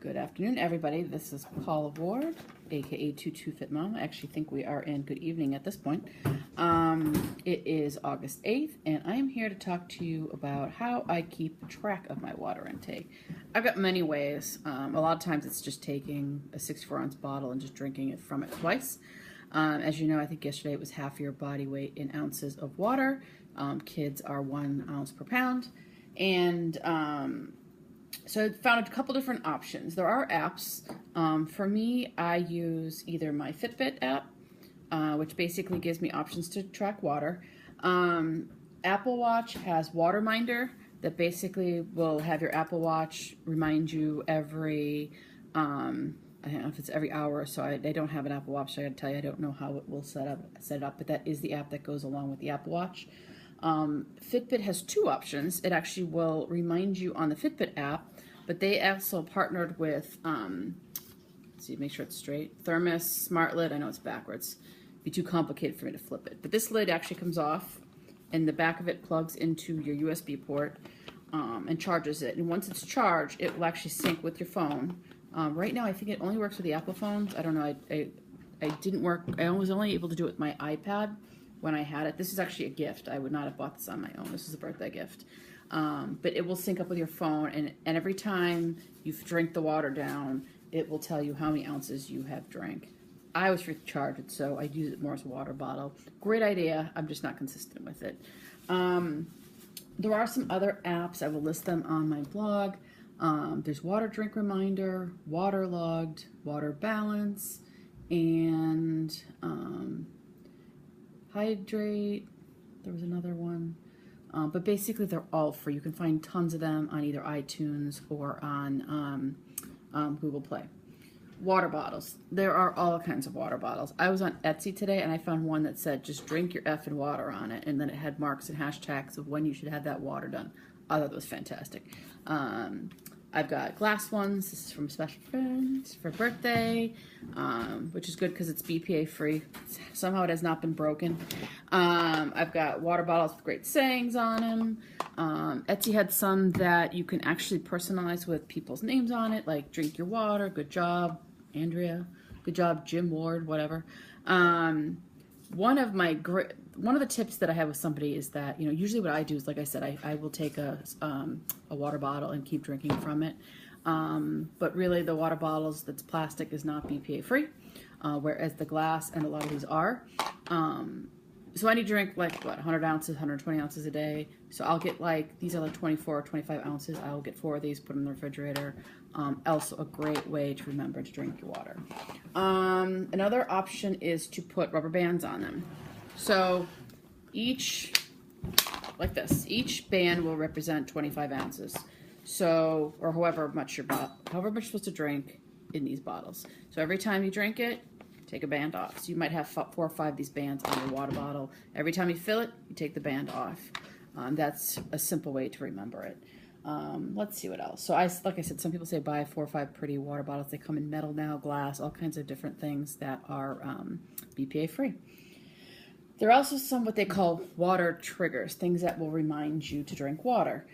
Good afternoon, everybody. This is Paula Ward, aka 22 Fit Mom. I actually think we are in good evening at this point. It is August 8th, and I am here to talk to you about how I keep track of my water intake. I've got many ways. A lot of times it's just taking a 64-ounce bottle and just drinking it from it twice. As you know, I think yesterday it was half your body weight in ounces of water. Kids are 1 ounce per pound. And so I found a couple different options. There are apps. For me, I use either my Fitbit app, which basically gives me options to track water. Apple Watch has Waterminder that basically will have your Apple Watch remind you every, I don't know if it's every hour or so. I don't have an Apple Watch, so I gotta tell you, I don't know how it will set it up, but that is the app that goes along with the Apple Watch. Fitbit has 2 options. It actually will remind you on the Fitbit app, but they also partnered with, let's see, make sure it's straight, Thermos Smart Lid. I know it's backwards. It'd be too complicated for me to flip it. But this lid actually comes off, and the back of it plugs into your USB port and charges it. And once it's charged, it will actually sync with your phone. Right now, I think it only works with the Apple phones. I don't know. I didn't work. I was only able to do it with my iPad when I had it. This is actually a gift. I would not have bought this on my own. This is a birthday gift. But it will sync up with your phone, and every time you drink the water down, it will tell you how many ounces you have drank. I always recharge it, so I use it more as a water bottle. Great idea. I'm just not consistent with it. There are some other apps. I will list them on my blog. There's Water Drink Reminder, Waterlogged, Water Balance, and Hydrate. There was another one. But basically they're all free. You can find tons of them on either iTunes or on Google Play. Water bottles. There are all kinds of water bottles. I was on Etsy today and I found one that said just drink your effing water on it, and then it had marks and hashtags of when you should have that water done. I thought it was fantastic. I've got glass ones. This is from Special Friends for birthday, which is good because it's BPA free. Somehow it has not been broken. I've got water bottles with great sayings on them. Etsy had some that you can actually personalize with people's names on it, like drink your water, good job, Andrea, good job, Jim Ward, whatever. One of the tips that I have with somebody is that, usually what I do is, like I said, I will take a water bottle and keep drinking from it. But really the water bottles that's plastic is not BPA free, whereas the glass and a lot of these are. So I need to drink 100 ounces, 120 ounces a day. So I'll get these are 24 or 25 ounces. I'll get 4 of these, put them in the refrigerator. Also a great way to remember to drink your water. Another option is to put rubber bands on them. So each band will represent 25 ounces. So, or however much you're supposed to drink in these bottles. So every time you drink it, take a band off. So you might have 4 or 5 of these bands on your water bottle. Every time you fill it, you take the band off. That's a simple way to remember it. Let's see what else. So like I said, some people say buy 4 or 5 pretty water bottles. They come in metal now, glass, all kinds of different things that are BPA free. There are also some what they call water triggers, things that will remind you to drink water.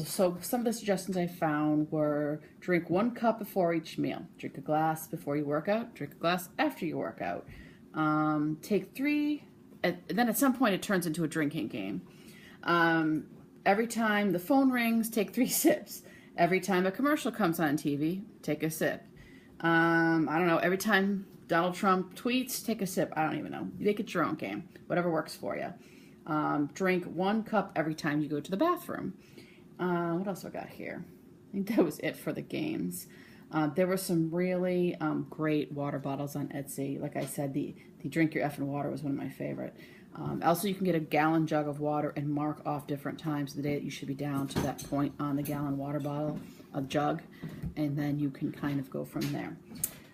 So some of the suggestions I found were drink 1 cup before each meal, drink a glass before you work out, drink a glass after you work out. Take 3, and then at some point it turns into a drinking game. Every time the phone rings, take 3 sips. Every time a commercial comes on TV, take a sip. I don't know, every time Donald Trump tweets, take a sip. I don't even know. Make it your own game. Whatever works for you. Drink 1 cup every time you go to the bathroom. What else I got here? I think that was it for the games. There were some really great water bottles on Etsy. Like I said, the drink your effing water was one of my favorite. Also, you can get a gallon jug of water and mark off different times of the day that you should be down to that point on the gallon water bottle, a jug, and then you can kind of go from there.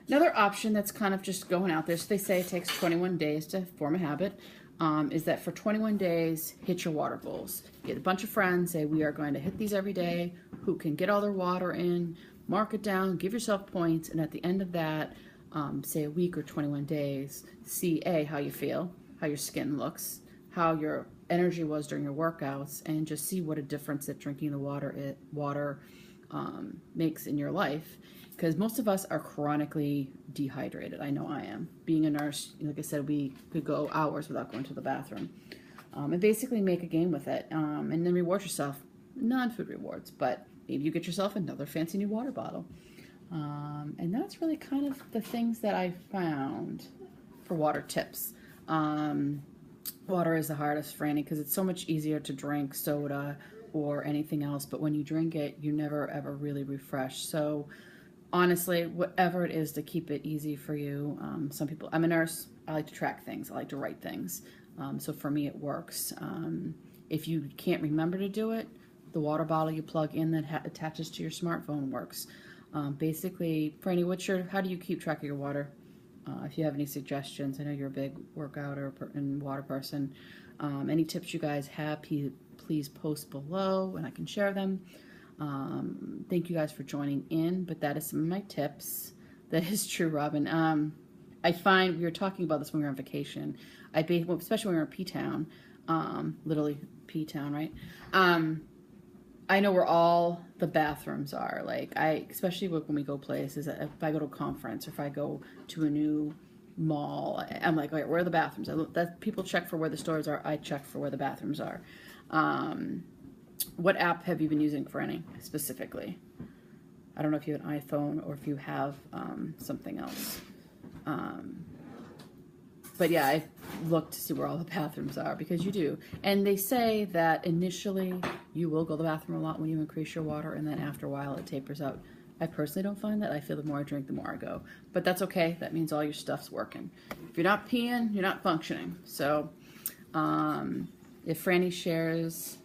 Another option that's kind of just going out there, so they say it takes 21 days to form a habit, is that for 21 days, hit your water goals. Get a bunch of friends, say we are going to hit these every day, who can get all their water in, mark it down, give yourself points, and at the end of that, say a week or 21 days, see how you feel, how your skin looks, how your energy was during your workouts, and just see what a difference that drinking the water makes in your life, because most of us are chronically dehydrated. I know I am. Being a nurse, like I said, we could go hours without going to the bathroom. And basically make a game with it, and then reward yourself. Non-food rewards, but maybe you get yourself another fancy new water bottle. And that's really kind of the things that I found for water tips. Water is the hardest, Franny, because it's so much easier to drink soda or anything else, but when you drink it, you never ever really refresh. So honestly, whatever it is to keep it easy for you. Some people, I'm a nurse, I like to track things, I like to write things. So for me, it works. If you can't remember to do it, the water bottle you plug in that attaches to your smartphone works. Basically, Franny, how do you keep track of your water? If you have any suggestions, I know you're a big workout and water person. Any tips you guys have, please post below and I can share them. Thank you guys for joining in, but that is some of my tips. That is true, Robin. I find, we were talking about this when we were on vacation, especially when we were in P-Town, literally P-Town, right? I know where all the bathrooms are. Like, especially when we go places, if I go to a conference or if I go to a new mall, I'm like, okay, where are the bathrooms? People check for where the stores are. I check for where the bathrooms are. What app have you been using for any specifically? I don't know if you have an iPhone or if you have something else. But yeah, I look to see where all the bathrooms are, because you do. And they say that initially you will go to the bathroom a lot when you increase your water, and then after a while it tapers out. I personally don't find that. I feel the more I drink, the more I go. But that's okay. That means all your stuff's working. If you're not peeing, you're not functioning. So if Franny shares...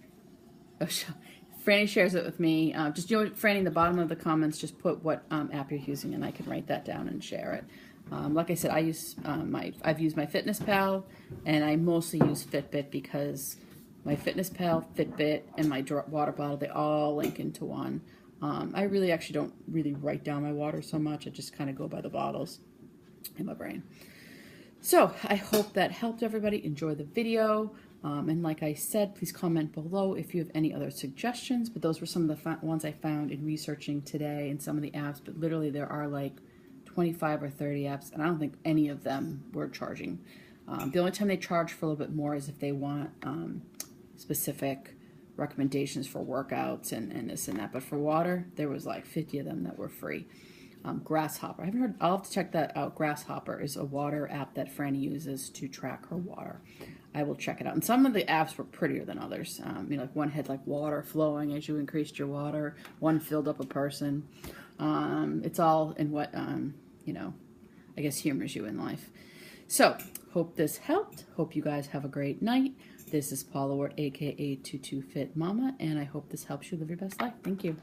Franny shares it with me. Just, Franny, in the bottom of the comments, just put what app you're using, and I can write that down and share it. Like I said, I've used my FitnessPal, and I mostly use Fitbit, because my FitnessPal, Fitbit, and my water bottle, they all link into one. I really actually don't really write down my water so much. I just kind of go by the bottles in my brain. So I hope that helped everybody. Enjoy the video. And like I said, please comment below if you have any other suggestions. But those were some of the ones I found in researching today and some of the apps. But literally there are like 25 or 30 apps, and I don't think any of them were charging. The only time they charge for a little bit more is if they want specific recommendations for workouts and this and that. But for water, there was like 50 of them that were free. Grasshopper, I haven't heard, I'll have to check that out. Grasshopper is a water app that Franny uses to track her water. I will check it out. And some of the apps were prettier than others. Like one had like water flowing as you increased your water. One filled up a person. It's all in what, I guess humors you in life. So, hope this helped. Hope you guys have a great night. This is Paula Ward, aka 22 Fit Mama, and I hope this helps you live your best life. Thank you.